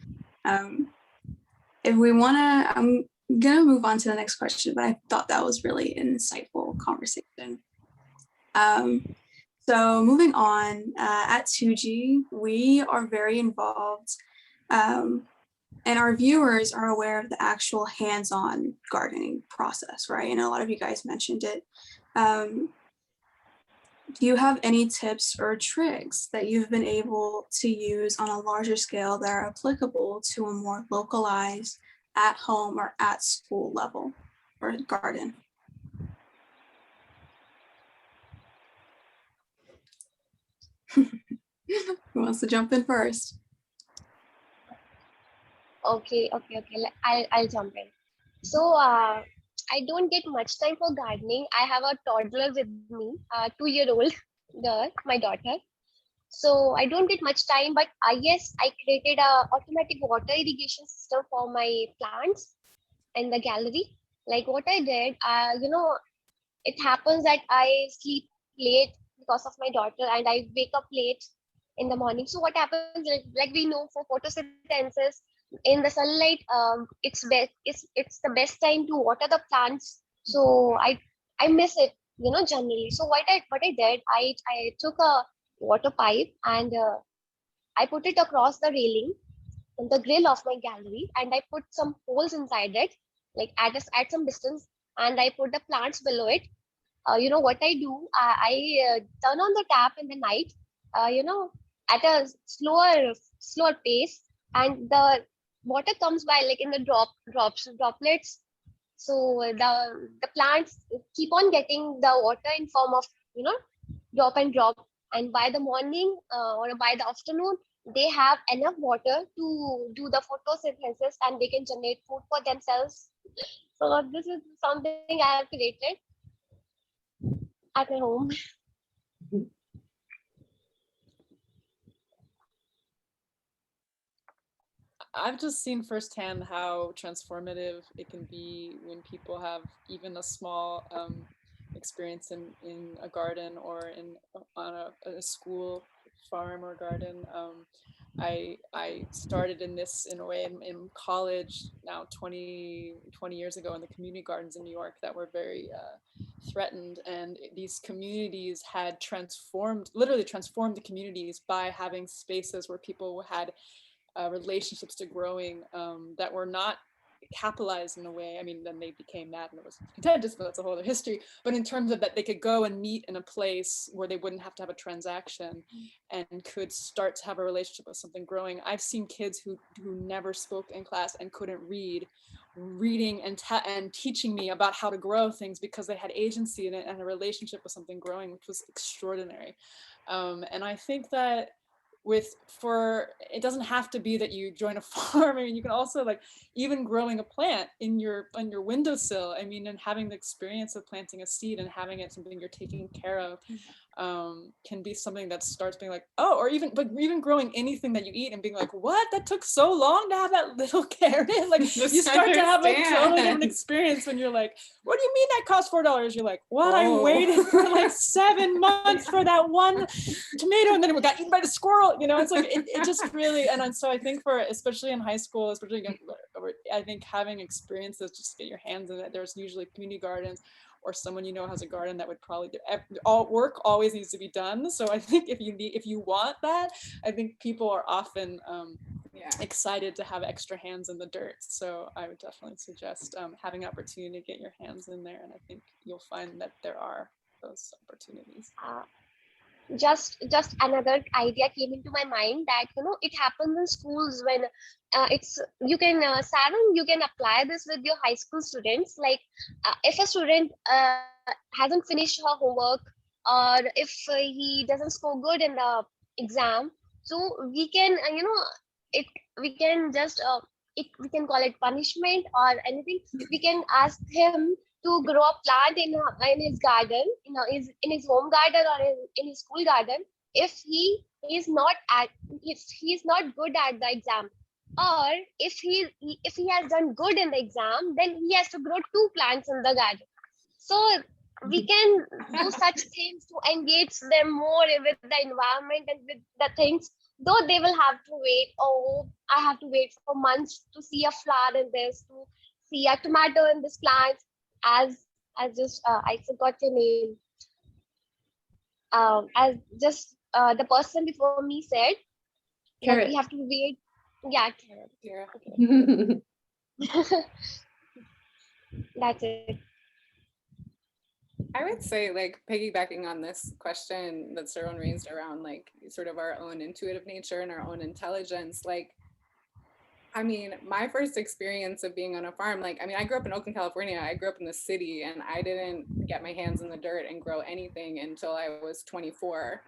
B: If we want to, I'm going to move on to the next question, but I thought that was really an insightful conversation. So moving on, at TUGI, we are very involved, and our viewers are aware of the actual hands-on gardening process, right? And a lot of you guys mentioned it. Do you have any tips or tricks that you've been able to use on a larger scale that are applicable to a more localized, at home or at school level or garden? Who wants to jump in first?
E: Okay. I'll jump in. So I don't get much time for gardening. I have a toddler with me, a 2-year-old girl, my daughter. So I don't get much time, but yes, I created a automatic water irrigation system for my plants in the gallery. Like what I did, it happens that I sleep late because of my daughter and I wake up late in the morning. So what happens, like we know for photosynthesis, in the sunlight, it's the best time to water the plants. So I miss it, generally. So what I did, I took a water pipe and I put it across the railing in the grill of my gallery, and I put some holes inside it, like at some distance, and I put the plants below it. What I do, I turn on the tap in the night, at a slower pace, and the water comes by like in the droplets. So the plants keep on getting the water in form of drop and drop, and by the morning or by the afternoon they have enough water to do the photosynthesis and they can generate food for themselves. So this is something I have created at my home.
D: I've just seen firsthand how transformative it can be when people have even a small experience in a garden or on a school farm or garden. I started in this in a way in college now 20 years ago in the community gardens in New York that were very threatened, and these communities had literally transformed the communities by having spaces where people had relationships to growing that were not capitalized in a way. I mean, then they became that and it was contentious, but that's a whole other history. But in terms of that, they could go and meet in a place where they wouldn't have to have a transaction and could start to have a relationship with something growing. I've seen kids who never spoke in class and couldn't reading and teaching me about how to grow things because they had agency in it and a relationship with something growing, which was extraordinary. And I think that it doesn't have to be that you join a farm. I mean, you can also like even growing a plant on your windowsill. I mean, and having the experience of planting a seed and having it something you're taking care of can be something that starts being like, oh, or even growing anything that you eat and being like, what? That took so long to have that little carrot. Like you start to have a totally different experience when you're like, what do you mean that cost $4? You're like, what? I waited for like 7 months for that one tomato and then it got eaten by the squirrel. It's like it just really, and so I think especially in high school, especially again, I think having experiences just to get your hands in it. There's usually community gardens or someone has a garden that would probably do all work always needs to be done. So I think if you want that, I think people are often excited to have extra hands in the dirt. So I would definitely suggest having an opportunity to get your hands in there, and I think you'll find that there are those opportunities.
E: Just another idea came into my mind that it happens in schools when you can Sharon, you can apply this with your high school students. Like if a student hasn't finished her homework, or if he doesn't score good in the exam, so we can we can just we can call it punishment or anything. We can ask him to grow a plant in his garden, in his home garden or in his school garden, if he is not good at the exam, or if he has done good in the exam, then he has to grow 2 plants in the garden. So we can do such things to engage them more with the environment and with the things, though they will have to wait. Oh, I have to wait for months to see a flower in this, to see a tomato in this plant. As just I forgot your name. As just the person before me said,
F: Carrot.
E: We have to wait. Yeah, carrot.
C: Yeah.
E: Okay. That's it.
C: I would say, like, piggybacking on this question that Saron raised around like sort of our own intuitive nature and our own intelligence, like, I mean, my first experience of being on a farm, like, I mean, I grew up in Oakland, California. I grew up in the city and I didn't get my hands in the dirt and grow anything until I was 24.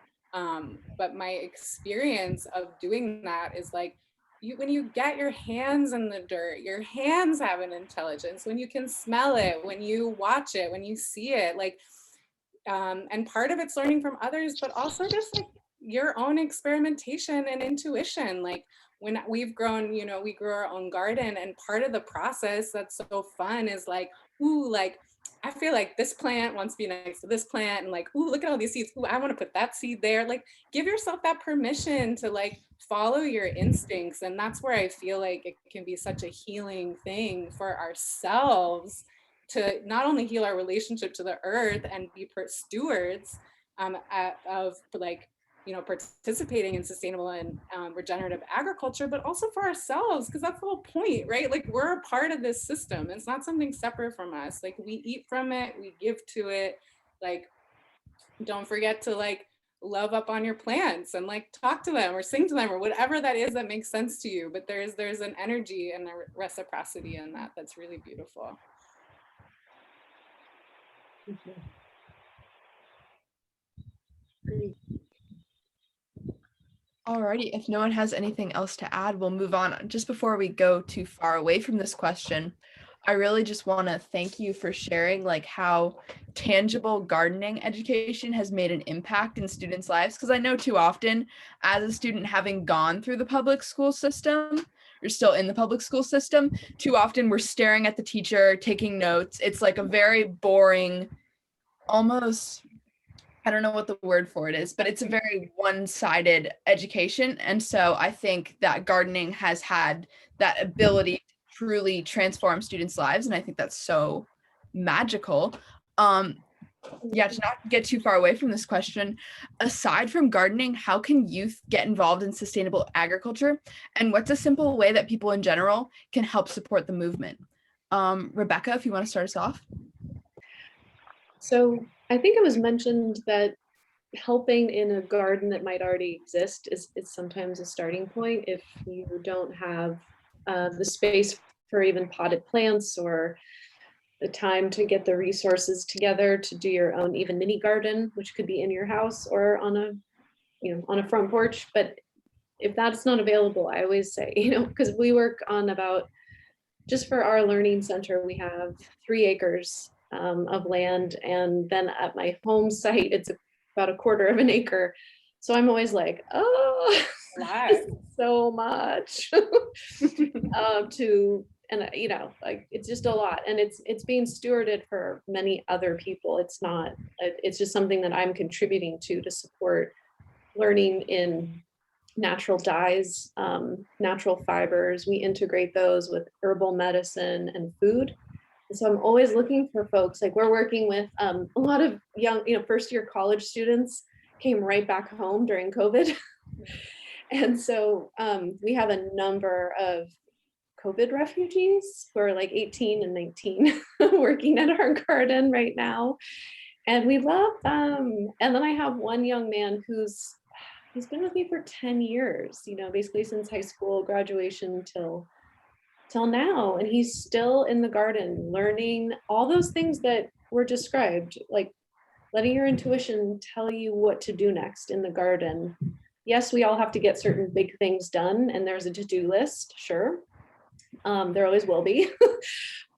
C: But my experience of doing that is like, when you get your hands in the dirt, your hands have an intelligence, when you can smell it, when you watch it, when you see it, like, and part of it's learning from others, but also just like your own experimentation and intuition. Like when we've grown, you know, we grew our own garden, and part of the process that's so fun is like, ooh, like, I feel like this plant wants to be next to this plant, and like, ooh, look at all these seeds. Ooh, I want to put that seed there. Like, give yourself that permission to like follow your instincts. And that's where I feel like it can be such a healing thing for ourselves, to not only heal our relationship to the earth and be stewards of like, you know, participating in sustainable and regenerative agriculture, but also for ourselves, because that's the whole point, right? Like, we're a part of this system. It's not something separate from us. Like, we eat from it, we give to it. Like, don't forget to like love up on your plants and like talk to them or sing to them or whatever that is that makes sense to you. But there's an energy and a reciprocity in that that's really beautiful.
F: Great.
A: Alrighty, if no one has anything else to add, we'll move on. Just before we go too far away from this question, I really just want to thank you for sharing like how tangible gardening education has made an impact in students' lives. Because I know too often, as a student having gone through the public school system, or still in the public school system, too often we're staring at the teacher, taking notes. It's like a very boring, almost, I don't know what the word for it is, but it's a very one-sided education. And so I think that gardening has had that ability to truly transform students' lives. And I think that's so magical. Yeah, to not get too far away from this question, aside from gardening, how can youth get involved in sustainable agriculture? And what's a simple way that people in general can help support the movement? Rebecca, if you want to start us off.
F: So I think it was mentioned that helping in a garden that might already exist is sometimes a starting point if you don't have the space for even potted plants or the time to get the resources together to do your own even mini garden, which could be in your house or on a, you know, on a front porch. But if that's not available, I always say, you know, because we work on about, just for our learning center, we have 3 acres of land, and then at my home site, it's about 1/4 of an acre. So I'm always like, oh, so much to, and you know, like it's just a lot, and it's being stewarded for many other people. It's not, it's just something that I'm contributing to support learning in natural dyes, natural fibers. We integrate those with herbal medicine and food. And so I'm always looking for folks, like we're working with a lot of young, you know, first-year college students came right back home during COVID. And so we have a number of COVID refugees who are like 18 and 19 working at our garden right now. And we love them. And then I have one young man he's been with me for 10 years, you know, basically since high school graduation till now. And he's still in the garden learning all those things that were described, like letting your intuition tell you what to do next in the garden. Yes, we all have to get certain big things done, and there's a to-do list, sure. There always will be.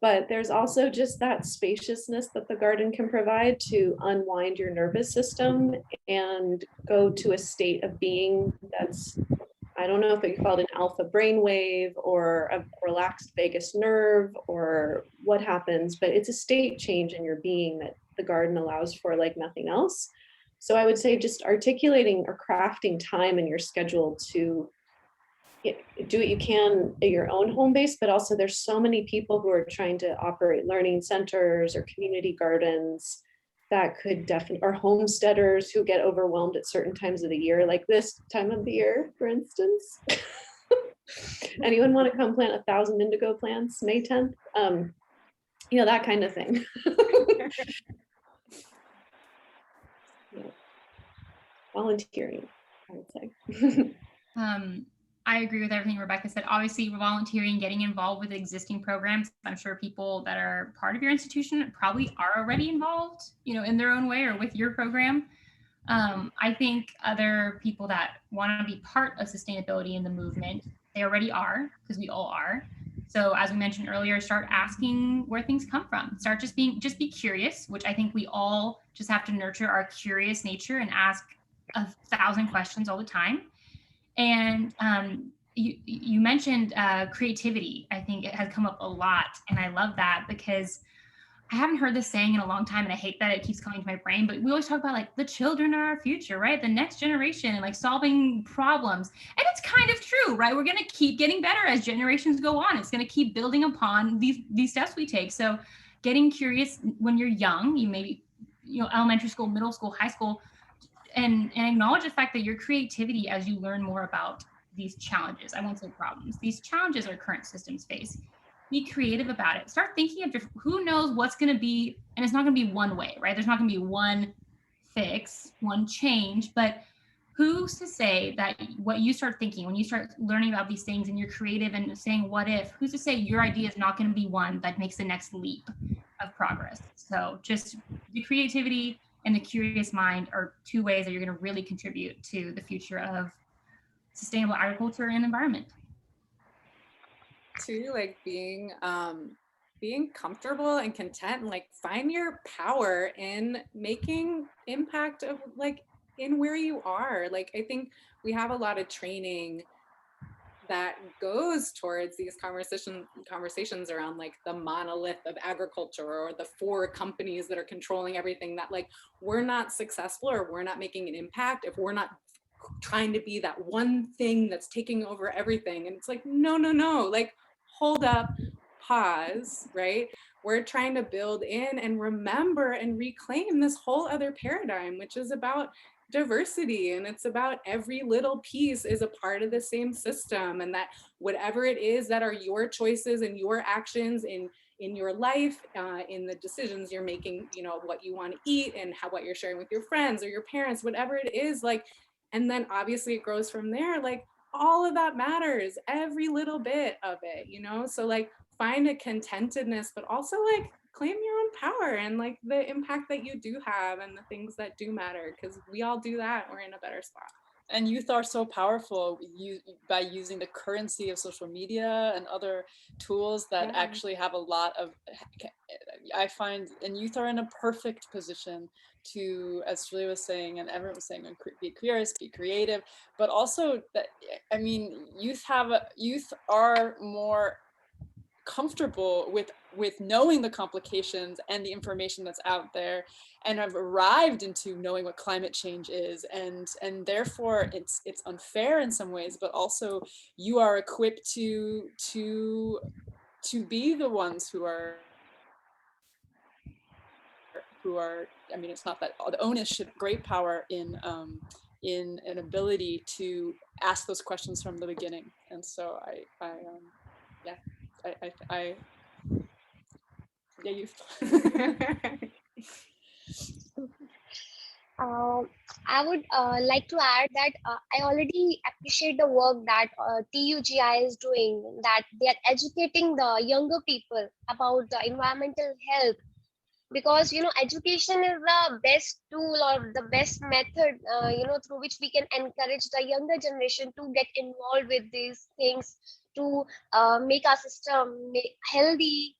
F: But there's also just that spaciousness that the garden can provide to unwind your nervous system and go to a state of being that's, I don't know if you call it an alpha brainwave or a relaxed vagus nerve or what happens, but it's a state change in your being that the garden allows for like nothing else. So I would say just articulating or crafting time in your schedule to do what you can at your own home base, but also there's so many people who are trying to operate learning centers or community gardens that could definitely, or homesteaders who get overwhelmed at certain times of the year, like this time of the year, for instance. Anyone want to come plant 1,000 indigo plants May 10th? You know, that kind of thing. Yeah. Volunteering, I would say.
G: I agree with everything Rebecca said. Obviously, volunteering, getting involved with existing programs. I'm sure people that are part of your institution probably are already involved, you know, in their own way or with your program. I think other people that want to be part of sustainability in the movement They already are, because we all are. So as we mentioned earlier, start asking where things come from. Start just be curious, which I think we all just have to nurture our curious nature and ask 1,000 questions all the time. And you mentioned creativity. I think it has come up a lot, and I love that because I haven't heard this saying in a long time, and I hate that it keeps coming to my brain, but we always talk about like the children are our future, right? The next generation, and like solving problems. And it's kind of true, right? We're going to keep getting better as generations go on. It's going to keep building upon these steps we take. So getting curious when you're young, you maybe, elementary school, middle school, high school, and acknowledge the fact that your creativity as you learn more about these challenges, I won't say problems, these challenges our current systems face. Be creative about it. Start thinking of who knows what's going to be, and it's not going to be one way, right? There's not going to be one fix, one change, but who's to say that what you start thinking when you start learning about these things and you're creative and saying what if, who's to say your idea is not going to be one that makes the next leap of progress? So just the creativity and the curious mind are two ways that you're going to really contribute to the future of sustainable agriculture and environment.
C: To like being comfortable and content, and like find your power in making impact of like in where you are. Like I think we have a lot of training that goes towards these conversations around like the monolith of agriculture or the 4 companies that are controlling everything, that like we're not successful or we're not making an impact if we're not trying to be that one thing that's taking over everything. And it's like, no, like hold up, pause, right? We're trying to build in and remember and reclaim this whole other paradigm, which is about diversity, and it's about every little piece is a part of the same system, and that whatever it is that are your choices and your actions in your life, in the decisions you're making, what you want to eat and what you're sharing with your friends or your parents, whatever it is, like, and then obviously it grows from there. Like all of that matters, every little bit of it, so like find a contentedness, but also like claim your own power and like the impact that you do have and the things that do matter, because we all do that, we're in a better spot.
D: And youth are so powerful by using the currency of social media and other tools that actually have a lot of, I find, and youth are in a perfect position to, as Julia was saying, and everyone was saying, be curious, be creative, but also that, I mean, youth are more comfortable with knowing the complications and the information that's out there, and have arrived into knowing what climate change is, and therefore it's unfair in some ways, but also you are equipped to be the ones who are, I mean, it's not that the onus should, great power in an ability to ask those questions from the beginning. And so youth.
E: I would like to add that I already appreciate the work that TUGI is doing, that they are educating the younger people about the environmental health, because education is the best tool or the best method through which we can encourage the younger generation to get involved with these things, to make our system healthy,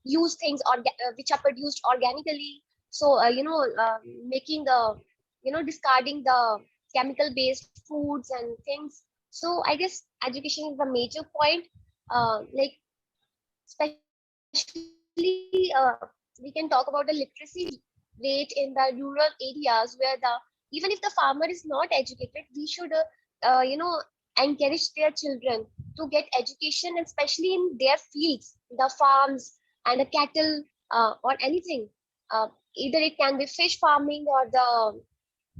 E: use things which are produced organically. So making the discarding the chemical based foods and things. So I guess education is the major point, like especially we can talk about the literacy rate in the rural areas, where even if the farmer is not educated, we should encourage their children to get education, especially in their fields, the farms and the cattle, or anything. Either it can be fish farming or the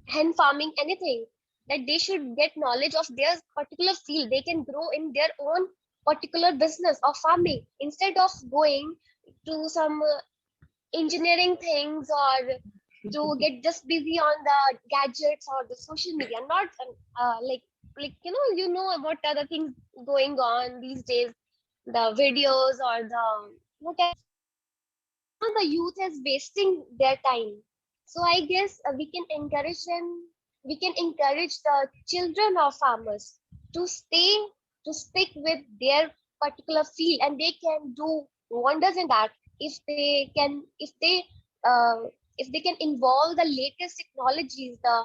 E: hen farming, anything, that they should get knowledge of their particular field. They can grow in their own particular business of farming, instead of going to some engineering things, or to get just busy on the gadgets or the social media. Not like what other things going on these days, the videos or the whatever. The youth is wasting their time. So I guess we can encourage them. We can encourage the children of farmers to stick with their particular field, and they can do wonders in that if they can involve the latest technologies, the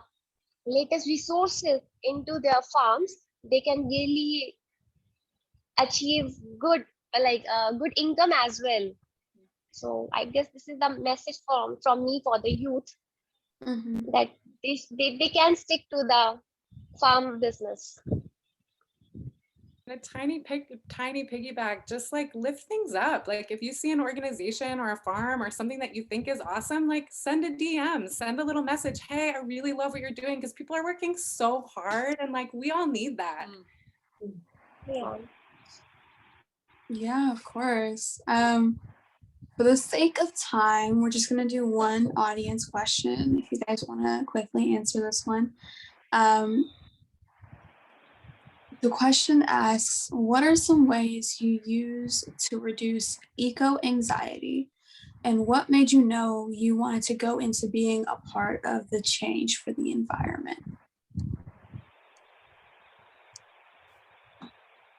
E: latest resources into their farms. They can really achieve good income as well. So I guess this is the message from me for the youth, that they can stick to the farm business.
C: A tiny piggyback, just like lift things up. Like if you see an organization or a farm or something that you think is awesome, like send a DM, send a little message. Hey, I really love what you're doing, because people are working so hard, and like we all need that.
E: Yeah.
B: Yeah, of course. For the sake of time, we're just gonna do one audience question. If you guys want to quickly answer this one. The question asks, what are some ways you use to reduce eco-anxiety? And what made you know you wanted to go into being a part of the change for the environment?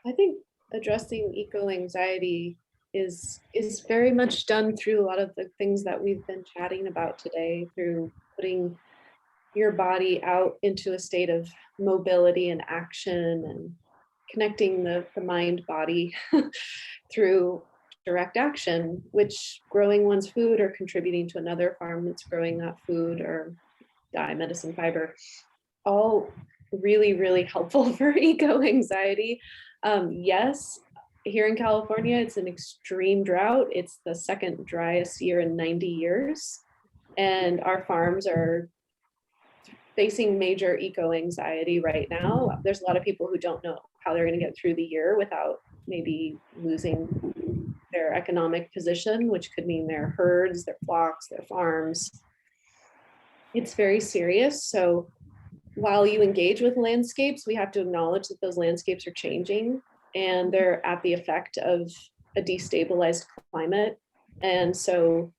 F: I think addressing eco-anxiety is very much done through a lot of the things that we've been chatting about today, through putting your body out into a state of mobility and action, and connecting the mind body through direct action, which growing one's food or contributing to another farm that's growing that food, or dye, medicine, fiber, all really, really helpful for eco-anxiety. Yes, here in California, it's an extreme drought. It's the second driest year in 90 years. And our farms are facing major eco-anxiety right now. There's a lot of people who don't know how they're going to get through the year without maybe losing their economic position, which could mean their herds, their flocks, their farms. It's very serious. So while you engage with landscapes, we have to acknowledge that those landscapes are changing, and they're at the effect of a destabilized climate. And so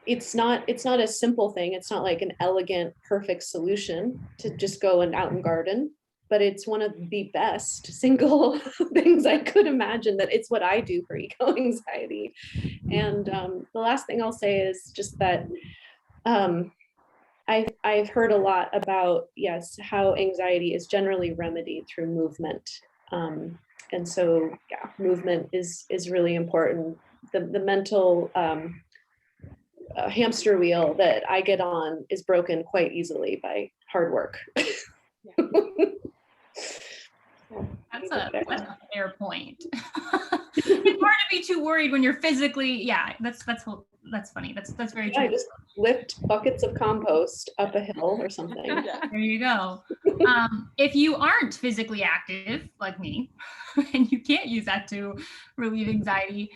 F: it's not a simple thing. It's not like an elegant, perfect solution to just go out and garden, but it's one of the best single things I could imagine. That it's what I do for eco-anxiety. And the last thing I'll say is just that I've heard a lot about, yes, how anxiety is generally remedied through movement. And so, yeah, movement is really important. The mental hamster wheel that I get on is broken quite easily by hard work.
G: That's a fair point. It's hard to be too worried when you're physically, yeah, that's funny. That's very true.
F: I just lift buckets of compost up a hill or something.
G: There you go. If you aren't physically active like me, and you can't use that to relieve anxiety,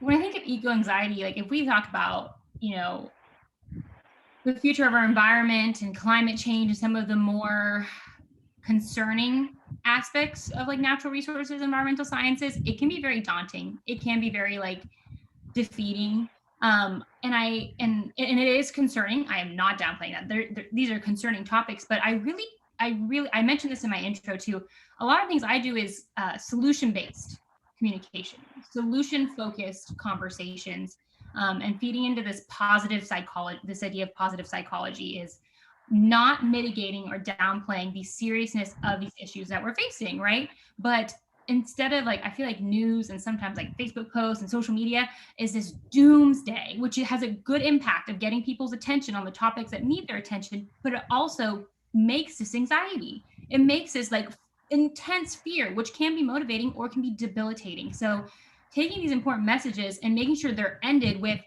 G: when I think of eco-anxiety, like if we talk about, the future of our environment and climate change and some of the more concerning aspects of like natural resources, environmental sciences, it can be very daunting. It can be very like defeating. And it is concerning. I am not downplaying that. These are concerning topics, but I mentioned this in my intro too. A lot of things I do is solution-based communication, solution-focused conversations, and feeding into this positive psychology. This idea of positive psychology is not mitigating or downplaying the seriousness of these issues that we're facing, right? But instead of like, I feel like news and sometimes like Facebook posts and social media is this doomsday, which it has a good impact of getting people's attention on the topics that need their attention, but it also makes this anxiety. It makes this like intense fear, which can be motivating or can be debilitating. So taking these important messages and making sure they're ended with,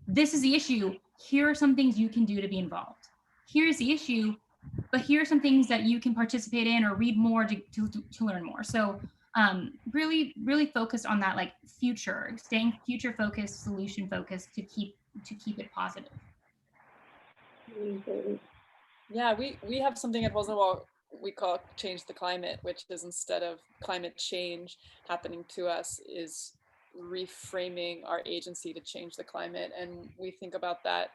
G: this is the issue, here are some things you can do to be involved. Here's the issue, but here are some things that you can participate in or read more to learn more. So really, really focused on that, like staying future focused, solution focused to keep it positive.
D: Yeah, we have something at Holes in the Wall we call Change the Climate, which is, instead of climate change happening to us, is reframing our agency to change the climate. And we think about that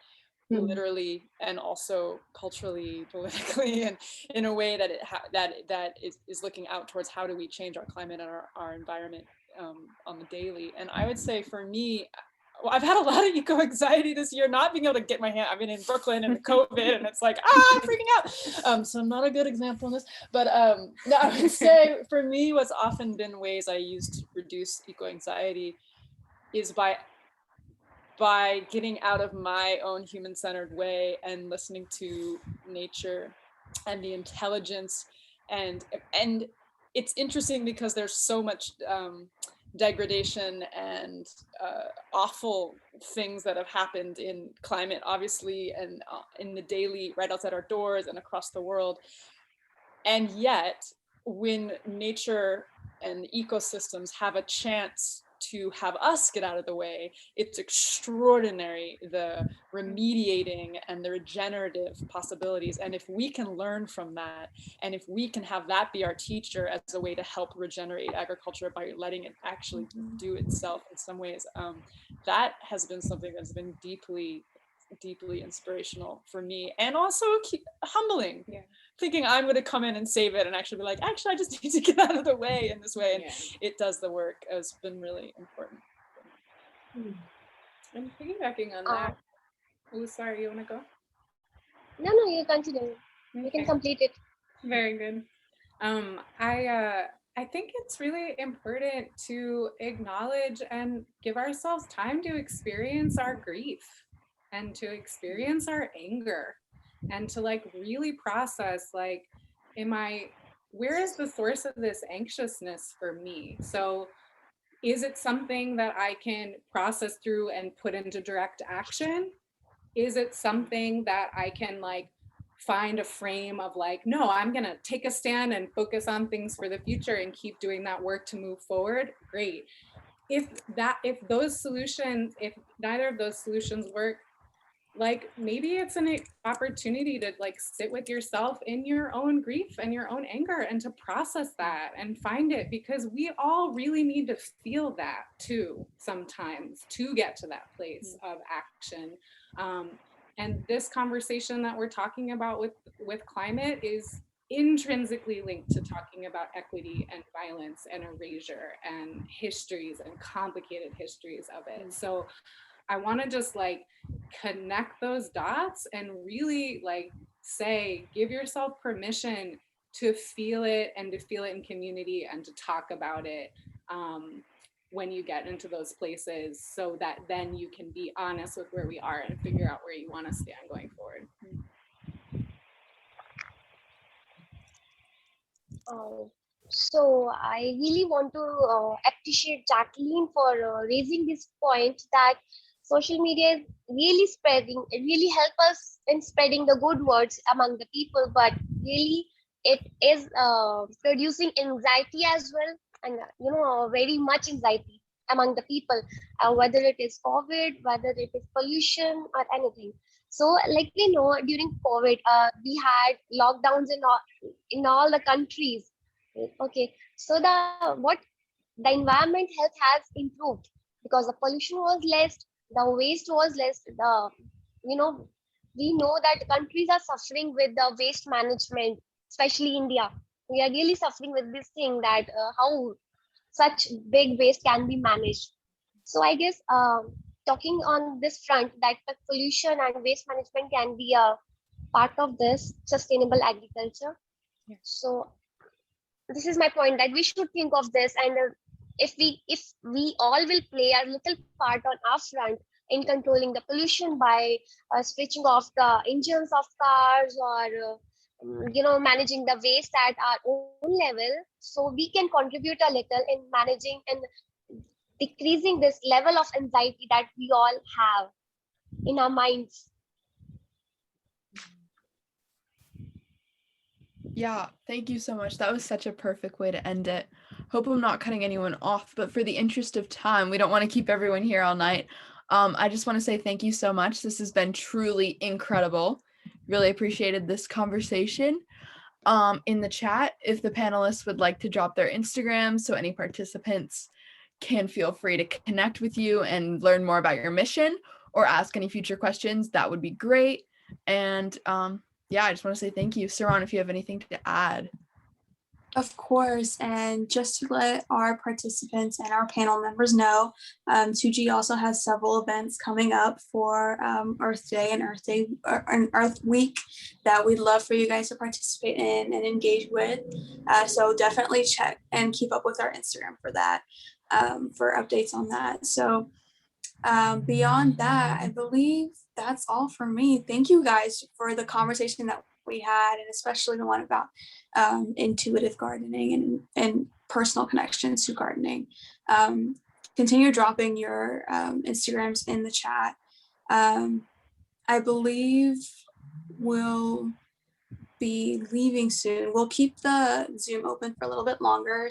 D: literally and also culturally, politically, and in a way that that is looking out towards how do we change our climate and our environment on the daily. And I would say for me, well, I've had a lot of eco anxiety this year, not being able to get my hand. I've been in Brooklyn and COVID, and it's like, I'm freaking out. So I'm not a good example in this, but no, I would say for me, what's often been ways I use to reduce eco anxiety is by getting out of my own human-centered way and listening to nature and the intelligence. And it's interesting because there's so much degradation and awful things that have happened in climate, obviously, and in the daily, right outside our doors and across the world. And yet, when nature and ecosystems have a chance to have us get out of the way, it's extraordinary, the remediating and the regenerative possibilities. And if we can learn from that, and if we can have that be our teacher as a way to help regenerate agriculture by letting it actually do itself in some ways, that has been something that's been deeply inspirational for me, and also humbling. Yeah. Thinking I'm going to come in and save it, and actually be like, actually, I just need to get out of the way in this way, and it does the work. Has been really important.
C: And piggybacking on that, oh, sorry, you want to go?
E: No, you continue. Okay. You can complete it.
C: Very good. I think it's really important to acknowledge and give ourselves time to experience our grief and to experience our anger, and to like really process, like, where is the source of this anxiousness for me? So is it something that I can process through and put into direct action? Is it something that I can like find a frame of like, no, I'm gonna take a stand and focus on things for the future and keep doing that work to move forward? Great. If neither of those solutions work, like maybe it's an opportunity to like sit with yourself in your own grief and your own anger and to process that and find it, because we all really need to feel that too sometimes to get to that place of action. And this conversation that we're talking about with climate is intrinsically linked to talking about equity and violence and erasure and histories and complicated histories of it. So I want to just like connect those dots and really like say, give yourself permission to feel it, and to feel it in community, and to talk about it when you get into those places, so that then you can be honest with where we are and figure out where you want to stand going forward.
E: So I really want to appreciate Jacqueline for raising this point that social media is really help us in spreading the good words among the people, but really it is producing anxiety as well, and very much anxiety among the people, whether it is COVID, whether it is pollution or anything. So like we know, during COVID, we had lockdowns in all the countries. Okay, so the environment health has improved because the pollution was less, the waste was less. We know that countries are suffering with the waste management, especially India. We are really suffering with this thing that how such big waste can be managed. So I guess talking on this front, that the pollution and waste management can be a part of this sustainable agriculture. Yeah. So this is my point, that we should think of this, and if we all will play a little part on our front in controlling the pollution by switching off the engines of cars, or managing the waste at our own level, so we can contribute a little in managing and decreasing this level of anxiety that we all have in our minds.
A: Yeah, thank you so much. That was such a perfect way to end it. Hope I'm not cutting anyone off, but for the interest of time, we don't want to keep everyone here all night. I just want to say thank you so much. This has been truly incredible. Really appreciated this conversation. In the chat, if the panelists would like to drop their Instagram, so any participants can feel free to connect with you and learn more about your mission, or ask any future questions, that would be great. And yeah, I just want to say thank you. Saran, if you have anything to add.
B: Of course, and just to let our participants and our panel members know, TUGI also has several events coming up for Earth Day and Earth Week that we'd love for you guys to participate in and engage with. So definitely check and keep up with our Instagram for that, for updates on that. So beyond that, I believe that's all for me. Thank you guys for the conversation that we had, and especially the one about intuitive gardening and personal connections to gardening. Continue dropping your Instagrams in the chat. I believe we'll be leaving soon. We'll keep the Zoom open for a little bit longer